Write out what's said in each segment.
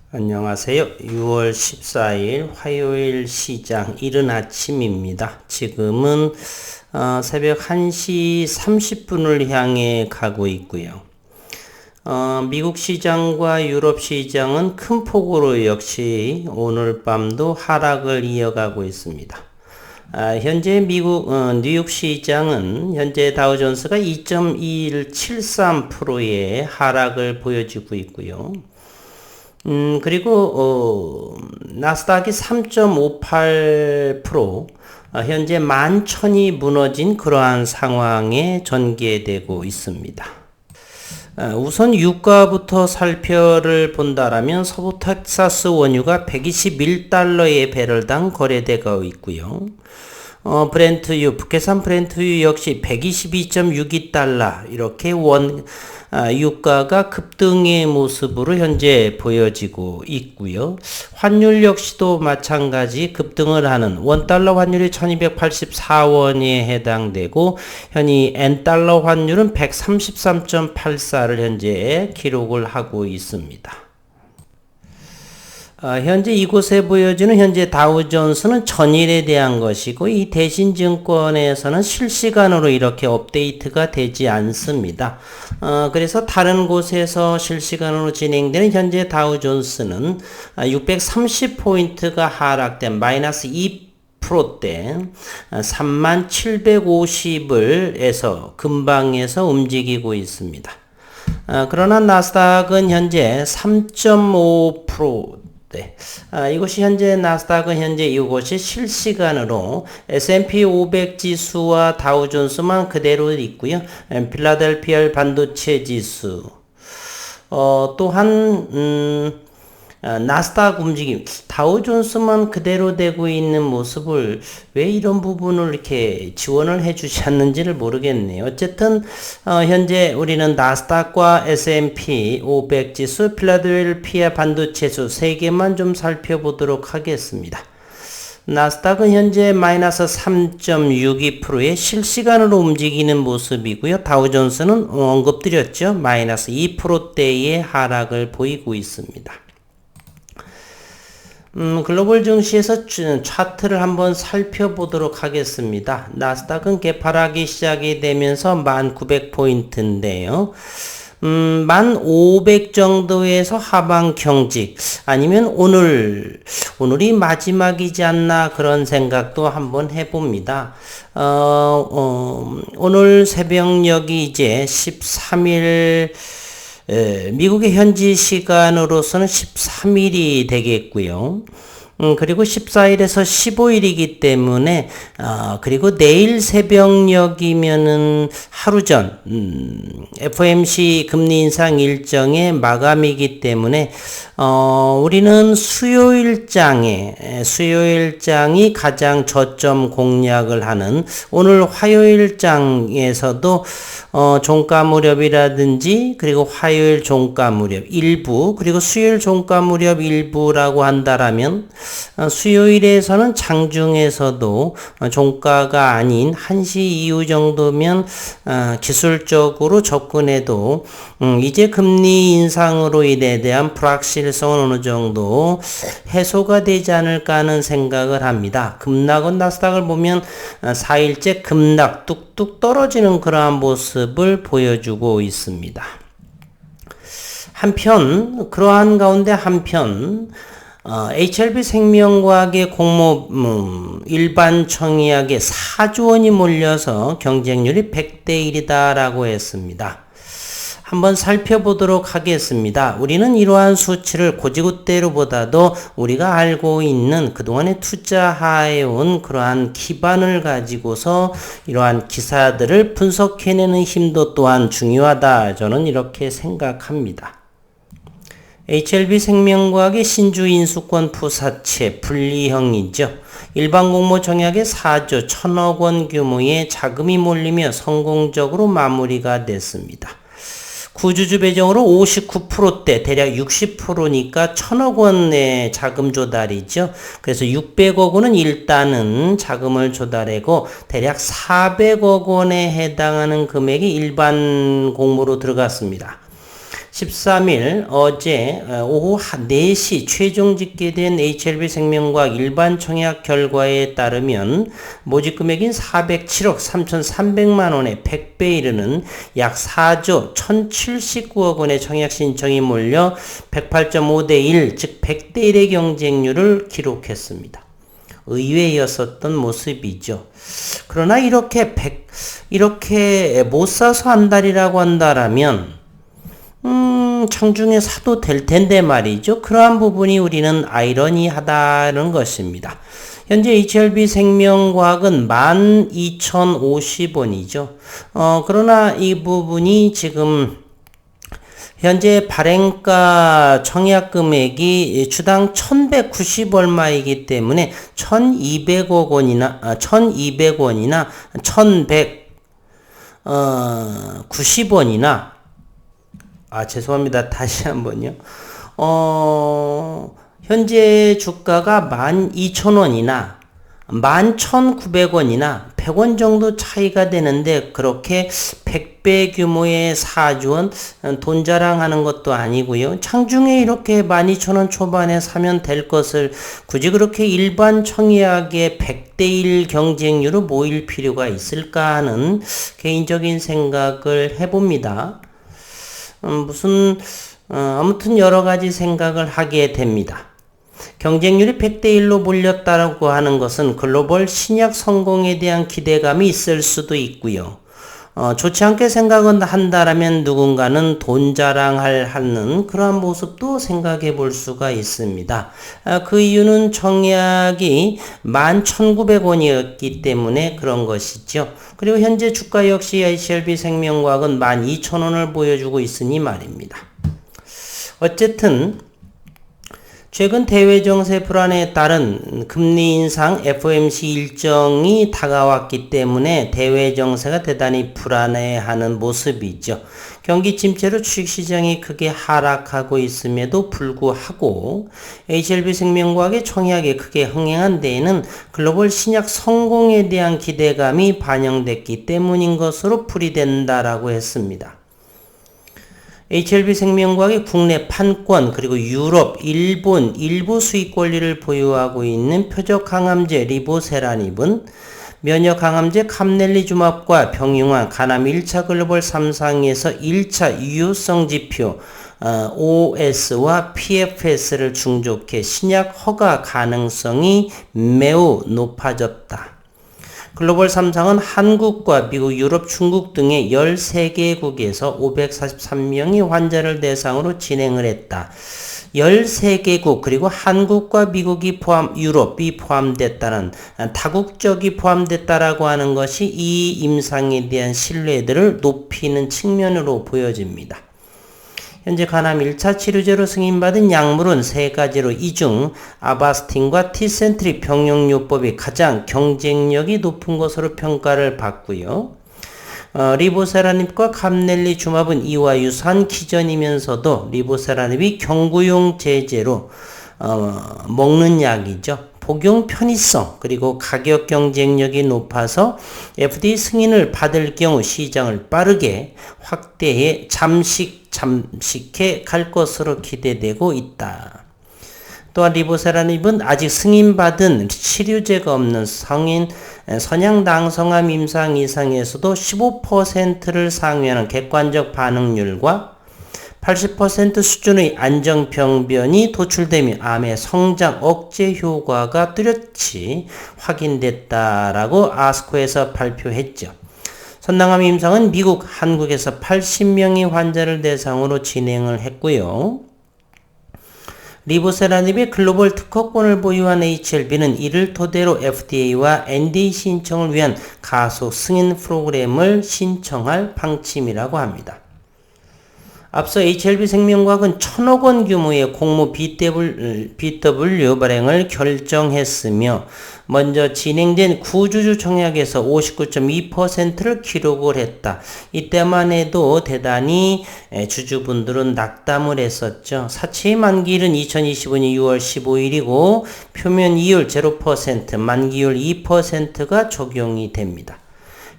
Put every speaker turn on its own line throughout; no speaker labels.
안녕하세요. 6월 14일 화요일 시장 이른 아침입니다. 지금은 새벽 1시 30분을 향해 가고 있고요. 미국 시장과 유럽 시장은 큰 폭으로 역시 오늘 밤도 하락을 이어가고 있습니다. 현재 미국 뉴욕 시장은 현재 다우존스가 2.2173%의 하락을 보여주고 있고요. 그리고 나스닥이 3.58%, 현재 11,000이 무너진 그러한 상황에 전개되고 있습니다. 우선 유가부터 살펴를 본다라면 서부 텍사스 원유가 121달러의 배럴당 거래되고 있고요. 브렌트유, 북해산 브렌트유 역시 122.62달러 이렇게 유가가 급등의 모습으로 현재 보여지고 있고요. 환율 역시도 마찬가지 급등을 하는 원달러 환율이 1284원에 해당되고 현이 N달러 환율은 133.84를 현재 기록을 하고 있습니다. 현재 이곳에 보여지는 현재 다우존스는 전일에 대한 것이고 이 대신증권에서는 실시간으로 이렇게 업데이트가 되지 않습니다. 그래서 다른 곳에서 실시간으로 진행되는 현재 다우존스는 630포인트가 하락된 마이너스 2%대 3750을 근방에서 움직이고 있습니다. 그러나 나스닥은 현재 3.5%, 이것이 현재 나스닥은 현재 이것이 실시간으로 S&P 500 지수와 다우존스만 그대로 있고요. 필라델피아 반도체 지수, 또한 나스닥 움직임, 다우존스만 그대로 되고 있는 모습을 왜 이런 부분을 이렇게 지원을 해주지 않는지를 모르겠네요. 어쨌든 현재 우리는 나스닥과 S&P 500 지수, 필라델피아 반도체 지수 세 개만 좀 살펴보도록 하겠습니다. 나스닥은 현재 마이너스 3.62%의 실시간으로 움직이는 모습이고요. 다우존스는 언급드렸죠. 마이너스 2%대의 하락을 보이고 있습니다. 글로벌 증시에서 차트를 한번 살펴보도록 하겠습니다. 나스닥은 개파락이 시작이 되면서 1900포인트인데요. 1500 정도에서 하방 경직 아니면 오늘이 마지막이지 않나 그런 생각도 한번 해봅니다. 오늘 새벽녘이 이제 13일 미국의 현지 시간으로서는 13일이 되겠고요. 그리고 14일에서 15일이기 때문에 그리고 내일 새벽녘이면은 하루 전 FOMC 금리 인상 일정의 마감이기 때문에 우리는 수요일장이 가장 저점 공략을 하는 오늘 화요일장에서도 종가 무렵이라든지 그리고 화요일 종가 무렵 일부 그리고 수요일 종가 무렵 일부라고 한다라면 수요일에서는 장중에서도 종가가 아닌 1시 이후 정도면 기술적으로 접근해도 이제 금리 인상으로 인해 대한 불확실성은 어느 정도 해소가 되지 않을까 하는 생각을 합니다. 급락은 나스닥을 보면 4일째 급락 뚝뚝 떨어지는 그러한 모습을 보여주고 있습니다. 그러한 가운데 HLB 생명과학의 공모 일반 청약에 4조 원이 몰려서 경쟁률이 100대 1이다라고 했습니다. 한번 살펴보도록 하겠습니다. 우리는 이러한 수치를 고지굿대로보다도 우리가 알고 있는 그동안에 투자해온 그러한 기반을 가지고서 이러한 기사들을 분석해내는 힘도 또한 중요하다. 저는 이렇게 생각합니다. HLB 생명과학의 신주 인수권 푸사채 분리형이죠. 일반 공모 청약에 4조 1000억 원 규모의 자금이 몰리며 성공적으로 마무리가 됐습니다. 구주주 배정으로 59%대 대략 60%니까 1000억 원의 자금 조달이죠. 그래서 600억 원은 일단은 자금을 조달하고 대략 400억 원에 해당하는 금액이 일반 공모로 들어갔습니다. 13일 어제 오후 4시 최종 집계된 HLB생명과학 일반 청약 결과에 따르면 모집 금액인 407억 3,300만 원의 100배에 이르는 약 4조 1,079억 원의 청약 신청이 몰려 108.5대 1, 즉 100대 1의 경쟁률을 기록했습니다. 의외였었던 모습이죠. 그러나 이렇게 못 사서 한달이라고 한다라면 청중에 사도 될 텐데 말이죠. 그러한 부분이 우리는 아이러니하다는 것입니다. 현재 HLB생명과학은 12,050원이죠. 그러나 이 부분이 지금 현재 발행가 청약 금액이 주당 1,190 얼마이기 때문에 1,200억 원이나 1,190원이나 죄송합니다. 다시 한번요. 현재 주가가 12,000원이나 11,900원이나 100원 정도 차이가 되는데 그렇게 100배 규모의 4조 원 돈 자랑하는 것도 아니고요. 장중에 이렇게 12,000원 초반에 사면 될 것을 굳이 그렇게 일반 청약의 100대 1 경쟁률로 모일 필요가 있을까 하는 개인적인 생각을 해봅니다. 아무튼 여러 가지 생각을 하게 됩니다. 경쟁률이 100대 1로 몰렸다고 하는 것은 글로벌 신약 성공에 대한 기대감이 있을 수도 있고요. 좋지 않게 생각은 한다라면 누군가는 돈 자랑하는 그러한 모습도 생각해 볼 수가 있습니다. 그 이유는 청약이 11,900원이었기 때문에 그런 것이죠. 그리고 현재 주가 역시 HLB생명과학은 12,000원을 보여주고 있으니 말입니다. 어쨌든 최근 대외 정세 불안에 따른 금리 인상 FOMC 일정이 다가왔기 때문에 대외 정세가 대단히 불안해하는 모습이죠. 경기 침체로 주식시장이 크게 하락하고 있음에도 불구하고 HLB생명과학의 청약이 크게 흥행한 데에는 글로벌 신약 성공에 대한 기대감이 반영됐기 때문인 것으로 풀이된다라고 했습니다. HLB생명과학이 국내 판권 그리고 유럽, 일본 일부 수익 권리를 보유하고 있는 표적 항암제 리보세라닙은 면역 항암제 카멜리주맙과 병용한 간암 1차 글로벌 3상에서 1차 유효성 지표 OS와 PFS를 충족해 신약 허가 가능성이 매우 높아졌다. 글로벌 3상은 한국과 미국, 유럽, 중국 등의 13개국에서 543명의 환자를 대상으로 진행을 했다. 13개국 그리고 한국과 미국이 유럽이 포함됐다는 다국적이 포함됐다라고 하는 것이 이 임상에 대한 신뢰도를 높이는 측면으로 보여집니다. 현재 간암 1차 치료제로 승인받은 약물은 3가지로 이 중 아바스틴과 티센트리 병용요법이 가장 경쟁력이 높은 것으로 평가를 받고요. 리보세라닙과 카멜리주맙은 이와 유사한 기전이면서도 리보세라닙이 경구용 제제로 먹는 약이죠. 복용 편의성 그리고 가격 경쟁력이 높아서 FDA 승인을 받을 경우 시장을 빠르게 확대해 잠식해 갈 것으로 기대되고 있다. 또한 리보세라닙은 아직 승인받은 치료제가 없는 선양낭성암 임상 이상에서도 15%를 상회하는 객관적 반응률과 80% 수준의 안정병변이 도출되며 암의 성장 억제 효과가 뚜렷이 확인됐다라고 아스코에서 발표했죠. 선낭암 임상은 미국, 한국에서 80명의 환자를 대상으로 진행을 했고요. 리보세라닙의 글로벌 특허권을 보유한 HLB는 이를 토대로 FDA와 NDA 신청을 위한 가속 승인 프로그램을 신청할 방침이라고 합니다. 앞서 HLB생명과학은 1,000억 원 규모의 공모 BW 발행을 결정했으며 먼저 진행된 구주주 청약에서 59.2%를 기록을 했다. 이때만 해도 대단히 주주분들은 낙담을 했었죠. 사채의 만기일은 2025년 6월 15일이고 표면 이율 0%, 만기율 2%가 적용이 됩니다.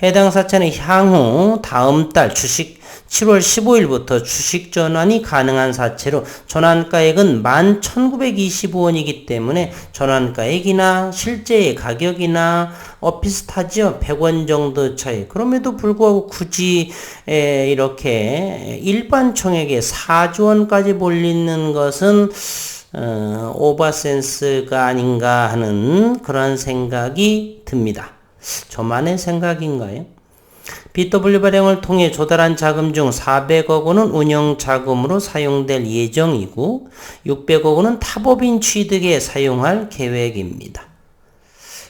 해당 사채는 향후 다음 달 7월 15일부터 주식 전환이 가능한 사채로 전환가액은 11,925원이기 때문에 전환가액이나 실제의 가격이나 비슷하죠. 100원 정도 차이. 그럼에도 불구하고 굳이 이렇게 일반 총액에 4조 원까지 몰리는 것은 오버센스가 아닌가 하는 그런 생각이 듭니다. 저만의 생각인가요? BW 발행을 통해 조달한 자금 중 400억 원은 운영 자금으로 사용될 예정이고 600억 원은 타법인 취득에 사용할 계획입니다.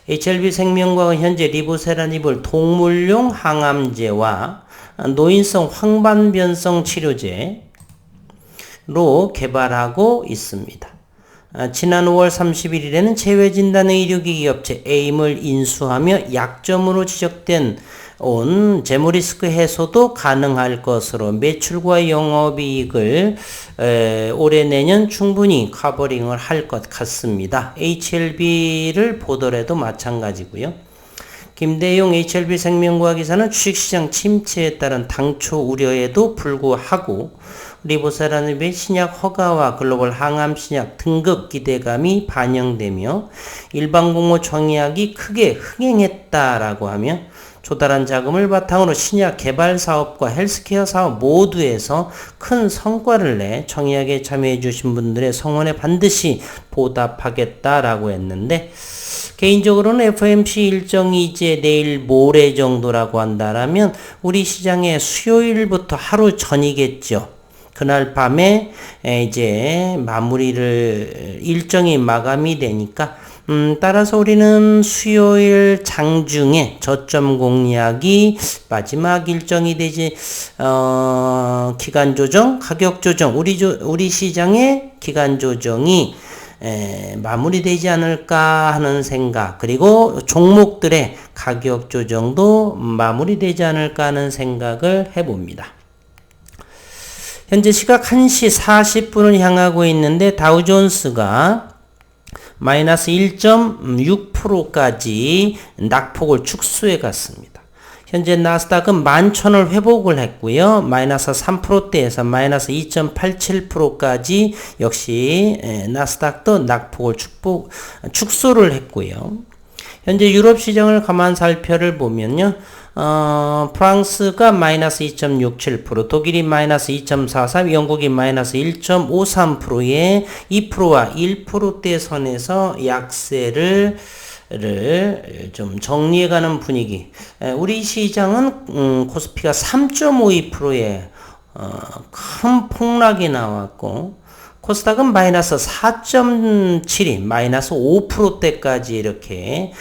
HLB생명과학은 현재 리보세라닙을 동물용 항암제와 노인성 황반변성 치료제로 개발하고 있습니다. 지난 5월 31일에는 제외진단의 의료기기 업체 에임을 인수하며 약점으로 지적된 재무리스크 해소도 가능할 것으로 매출과 영업이익을 올해 내년 충분히 커버링을 할 것 같습니다. HLB를 보더라도 마찬가지고요. 김대용 HLB생명과학 이사는 주식시장 침체에 따른 당초 우려에도 불구하고 리보세라닙의 신약 허가와 글로벌 항암 신약 등급 기대감이 반영되며 일반 공모 청약이 크게 흥행했다라고 하며 조달한 자금을 바탕으로 신약 개발 사업과 헬스케어 사업 모두에서 큰 성과를 내 청약에 참여해 주신 분들의 성원에 반드시 보답하겠다라고 했는데 개인적으로는 FOMC 일정이 이제 내일 모레 정도라고 한다라면 우리 시장의 수요일부터 하루 전이겠죠. 그날 밤에 이제 일정이 마감이 되니까 따라서 우리는 수요일 장중에 저점 공략이 마지막 일정이 되지 기간 조정, 가격 조정, 우리 시장의 기간 조정이 마무리되지 않을까 하는 생각, 그리고 종목들의 가격 조정도 마무리되지 않을까 하는 생각을 해봅니다. 현재 시각 1시 40분을 향하고 있는데 다우존스가 마이너스 1.6%까지 낙폭을 축소해 갔습니다. 현재 나스닥은 11,000을 회복을 했고요. 마이너스 3%대에서 마이너스 2.87%까지 역시 나스닥도 낙폭을 축소를 했고요. 현재 유럽 시장을 가만 살펴를 보면요. 프랑스가 마이너스 2.67%, 독일이 마이너스 2.43%, 영국이 마이너스 1.53%의 2%와 1%대 선에서 약세를 좀 정리해가는 분위기. 우리 시장은 코스피가 3.52%의 큰 폭락이 나왔고 코스닥은 마이너스 4.72, 마이너스 5%대까지 이렇게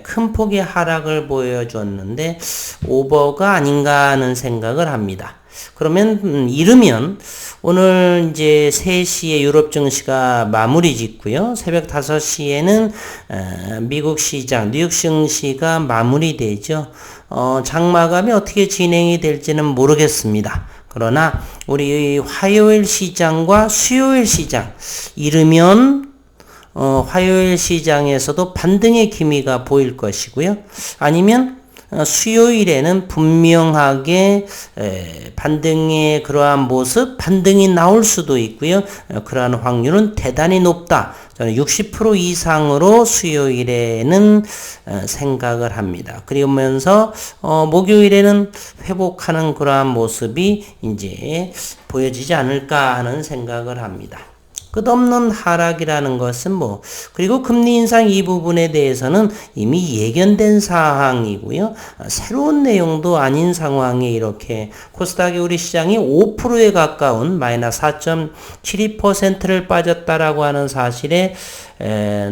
큰 폭의 하락을 보여줬는데 오버가 아닌가 하는 생각을 합니다. 그러면 이르면 오늘 이제 3시에 유럽 증시가 마무리 짓고요. 새벽 5시에는 미국 시장, 뉴욕 증시가 마무리되죠. 장마감이 어떻게 진행이 될지는 모르겠습니다. 그러나 우리 화요일 시장과 수요일 시장 이르면 화요일 시장에서도 반등의 기미가 보일 것이고요. 아니면 수요일에는 분명하게 반등의 그러한 모습, 반등이 나올 수도 있고요. 그러한 확률은 대단히 높다. 저는 60% 이상으로 수요일에는 생각을 합니다. 그러면서 목요일에는 회복하는 그러한 모습이 이제 보여지지 않을까 하는 생각을 합니다. 끝없는 하락이라는 것은 그리고 금리 인상 이 부분에 대해서는 이미 예견된 사항이고요. 새로운 내용도 아닌 상황에 이렇게 코스닥이 우리 시장이 5%에 가까운 마이너스 4.72%를 빠졌다라고 하는 사실에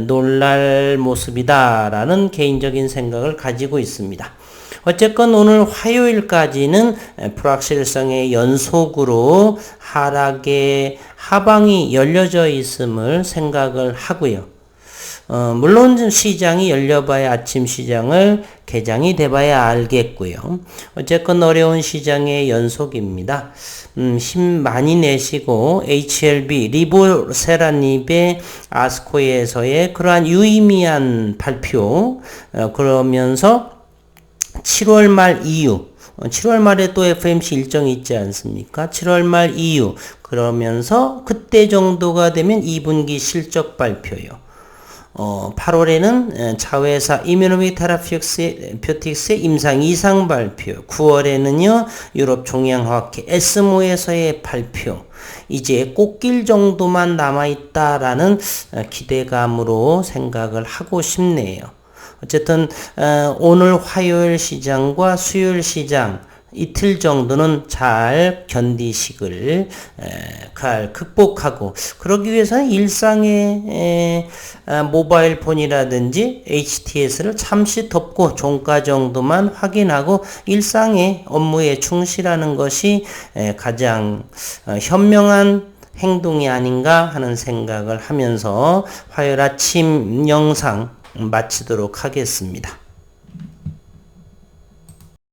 놀랄 모습이다라는 개인적인 생각을 가지고 있습니다. 어쨌건 오늘 화요일까지는 불확실성의 연속으로 하락의 하방이 열려져 있음을 생각을 하고요. 물론 시장이 열려봐야 아침 시장을 개장이 돼봐야 알겠고요. 어쨌건 어려운 시장의 연속입니다. 힘 많이 내시고 HLB, 리보세라닙의 아스코에서의 그러한 유의미한 발표 그러면서 7월 말 이후 7월 말에 또 FOMC 일정이 있지 않습니까? 7월 말 이후 그러면서 그때 정도가 되면 2분기 실적 발표요. 8월에는 자회사 이뮤노빅 테라피틱스의 임상 이상 발표, 9월에는요 유럽 종양화학회 에스모에서의 발표, 이제 꽃길 정도만 남아있다라는 기대감으로 생각을 하고 싶네요. 어쨌든 오늘 화요일 시장과 수요일 시장 이틀 정도는 잘 견디시길 극복하고, 그러기 위해서는 일상의 모바일 폰이라든지 HTS를 잠시 덮고 종가 정도만 확인하고 일상의 업무에 충실하는 것이 가장 현명한 행동이 아닌가 하는 생각을 하면서 화요일 아침 영상 마치도록 하겠습니다.